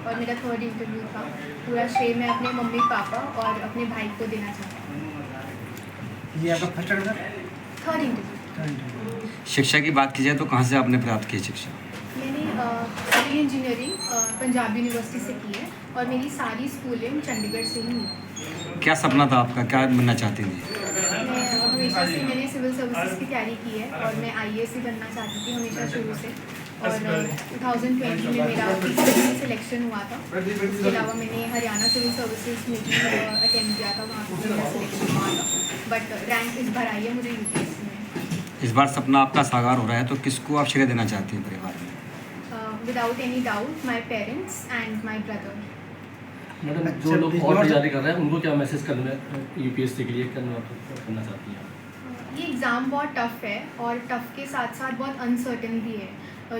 और मेरा 3rd interview था। पूरा श्रेय मैं अपने मम्मी पापा और अपने भाई को देना चाहती हूँ। ये आपका फर्स्ट ऑर्डर? 3rd interview. शिक्षा की बात की जाए तो कहाँ से आपने प्राप्त की शिक्षा? मैंने सिविल इंजीनियरिंग पंजाब यूनिवर्सिटी से की है और मेरी सारी स्कूलिंग चंडीगढ़ से ही हुई। क्या सपना था आपका, क्या बनना चाहती थी? मैं हमेशा से मैंने सिविल सर्विसेज की तैयारी की है और मैं IAS ही बनना चाहती थी हमेशा शुरू से। और 2020 में मेरा PCB में सिलेक्शन हुआ था। इसके अलावा मैंने हरियाणा सिविल सर्विसेज में भी अटेंड किया था, वहाँ पर मेरा सिलेक्शन हुआ था। बट रैंक इस बार आई है मुझे UPSC में। इस बार सपना आपका साकार हो रहा है तो किसको आप श्रेय देना चाहती हैं परिवार में? Without any doubt my parents and my brother. Madam, जो लोग और तैयारी कर रहे हैं उनको क्या मैसेज करना है UPSC के लिए करना चाहती हैं? ये एग्ज़ाम बहुत टफ़ है और टफ़ के साथ साथ बहुत अनसर्टेन भी है।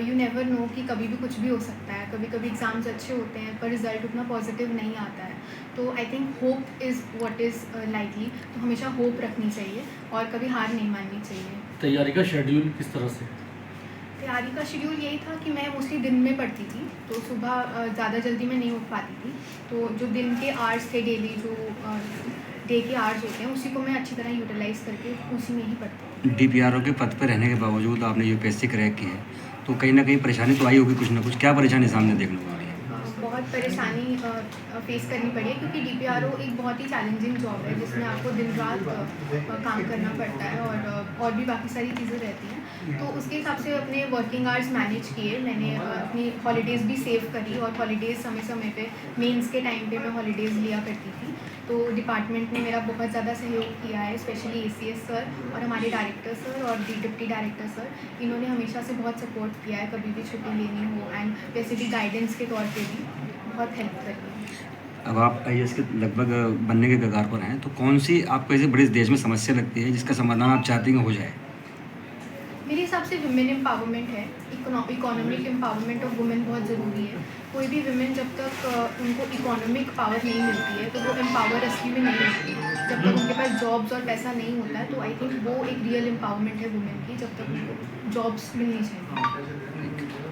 यू नेवर नो कि कभी भी कुछ भी हो सकता है। कभी कभी एग्ज़ाम्स अच्छे होते हैं पर रिज़ल्ट उतना पॉजिटिव नहीं आता है। तो I think hope is what is likely. तो हमेशा होप रखनी चाहिए और कभी हार नहीं माननी चाहिए। तैयारी का शेड्यूल किस तरह से? तैयारी का शेड्यूल यही था कि मैं मोस्टली दिन में पढ़ती थी, तो सुबह ज़्यादा जल्दी मैं नहीं उठ पाती थी। तो जो दिन के आवर्स थे डेली, जो डे के आवर्स होते हैं, उसी को मैं अच्छी तरह यूटिलाइज़ करके उसी में ही पढ़ती हूँ। DPRO के पद पर रहने के बावजूद आपने UPSC क्रैक की है, तो कहीं ना कहीं परेशानी तो आई होगी कुछ ना कुछ। क्या परेशानी सामने देखने को मिली है? बहुत परेशानी फेस करनी पड़ी है क्योंकि DPRO एक बहुत ही चैलेंजिंग जॉब है जिसमें आपको दिन रात काम करना पड़ता है और भी बाकी सारी चीज़ें रहती हैं। तो उसके हिसाब से अपने वर्किंग आवर्स मैनेज किए। मैंने अपनी हॉलीडेज़ भी सेव करी और हॉलीडेज़ समय समय पे मेंस के टाइम पे मैं हॉलीडेज़ लिया करती थी। तो डिपार्टमेंट ने मेरा बहुत ज़्यादा सहयोग किया है, स्पेशली ACS सर और हमारे डायरेक्टर सर और डिप्टी डायरेक्टर सर। इन्होंने हमेशा से बहुत सपोर्ट किया है, कभी भी छुट्टी लेनी हो एंड वैसे भी गाइडेंस के तौर पे भी बहुत हेल्प करी है। अब आप IAS के लगभग बनने के कगार पर हैं, तो कौन सी आपको ऐसे बड़े देश में समस्या लगती है जिसका समाधान आप चाहती हैं हो जाए? मेरे हिसाब से वुमेन एम्पावरमेंट है। इकोनॉमिक एम्पावरमेंट ऑफ वुमेन बहुत ज़रूरी है। कोई भी वुमेन जब तक उनको इकोनॉमिक पावर नहीं मिलती है तो वो एम्पावर असली में नहीं होती। जब तक उनके पास जॉब्स और पैसा नहीं होता है तो आई थिंक वो एक रियल एम्पावरमेंट है वुमेन की, जब तक उनको जॉब्स मिलनी चाहिए।